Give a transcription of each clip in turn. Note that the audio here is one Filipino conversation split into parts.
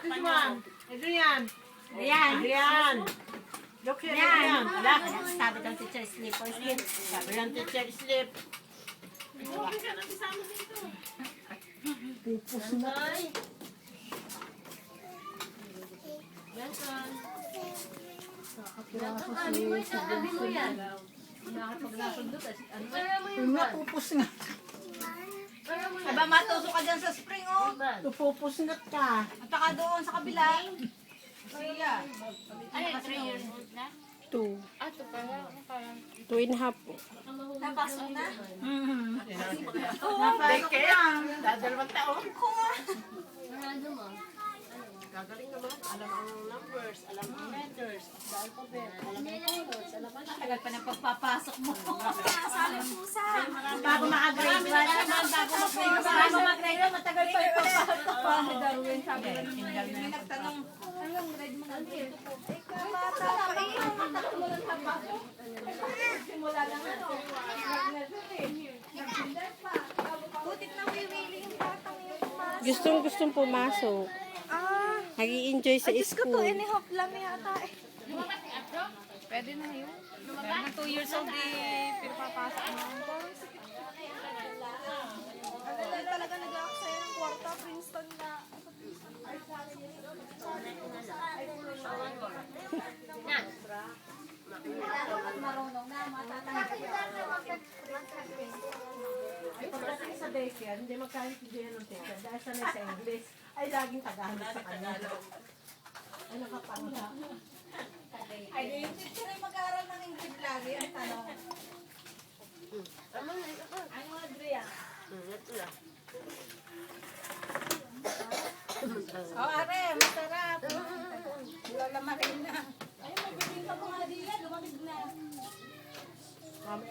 this one. Adrian. Adrian. Look here, Adrian. Sabi ng teacher, sleep or sleep. Sabi ng teacher, sleep. Pupus na. Benson. Ano mo yung sabi mo yan? Nakakapaglasod doon. Ano ba? Yung nga, pupus nga. Aba, matuso ka dyan sa spring, oh. Pupus nga ka. At saka doon sa kabila. Siya. Ay, 3 years old na? 2. Ah, ito pala. Parang 2.5 po. Napasok na. Daycare. Dadalawang taon. ano mo? Gagaling naman. Alam ang numbers, alam ang letters, the alphabet, alam ang colors, alam ang Tagal pa ng pagpapasok mo. Sali pusa. bago makagrade 1 naman, bago mag-grade 1. Bago mag-grade mo, matagal pa yung pagpapasok pa. Darwin, sabi ko naman. May nagtanong, anong grade mo na dito po? Ikaw, bata pa eh. Matatlo mo lang napasok. Simula lang ano. Nag-kinder pa. Butit na wiwili yung batang yung pumasok. Gustong pumasok. Nag-i-enjoy sa school. Inihop lang yata eh. Lumabas ni Atro? Pwede na yun. Lumabas? 2 years old eh, pinapapasok na. Ano na talaga nag-aaksaya ng kwarta, Princeton na. Marunong na, matatanggap. Ay, pagdating sa daycare, hindi magkaintindihan ng teacher. Dahil sanay sa English, ay laging Tagalog sa kanya. Ay, nakapangha. Ay, yung teacher ay mag-aaral ng English lagi. Ang tanong. Ano, Andrea? Oh, are, masarap. Lola Marina. Ay, magbibinta ko nga dila, lumamig na.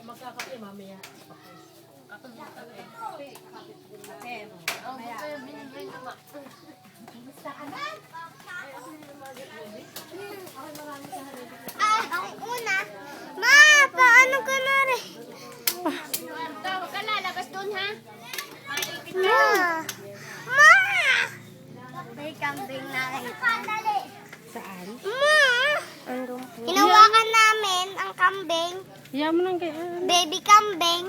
Magkakape, mamaya. Tem. Oh, pero binibring ko ba? Basta ka na? Ang una. Ma, paano ka na rin? Ito, huwag ka lalabas doon, ha? Ma! Ma! May kambing na kita. Saan? Ma! Hinawakan namin ang kambing. Hiya mo lang kay Baby kambing.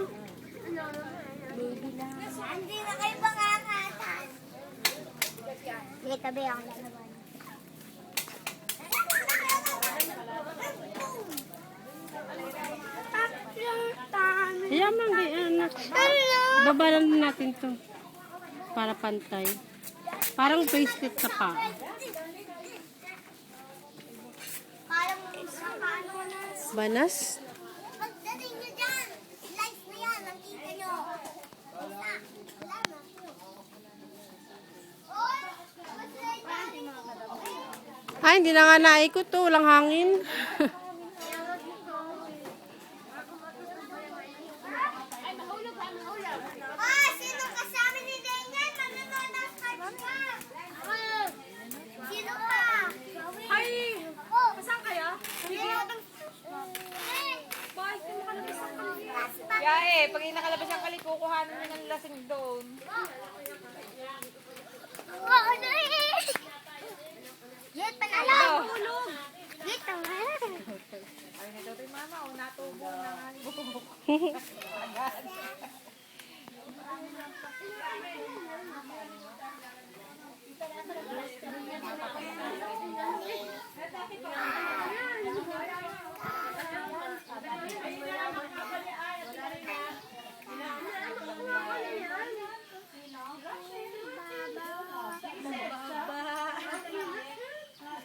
Hindi na kayo pangangatan. Hindi, tabi ako na naman. Hiya mo lang kay anak. Baba lang natin to. Para pantay. Parang bracelet sa paa. Parang isang paano na. Banas? Pagdating nyo dyan, live na yan, nakita nyo. Wala na. Oy, Ay, hindi na nga naikot to. Walang hangin. sino kasama ni Daniel? Manonood ng cartoon. Sino pa? Ay! Oh, Saan kayo? Bakit mo ka naman sa Pilipinas? Yeah, eh. Pag nakalabas ang kalit, kukuhanin mo ng lasing doon. Oo, ano eh. Yet, panalo. Tulog! Yet, tama. Ay, nito ito yung mama. O, natubo na nga.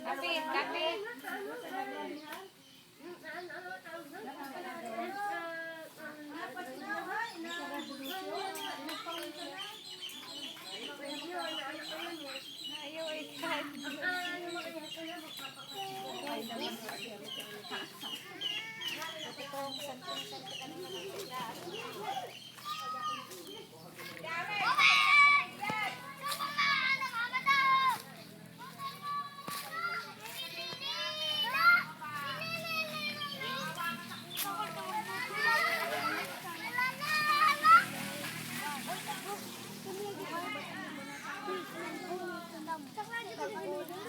Kapit, kapit. Ayaw, ikat. Saka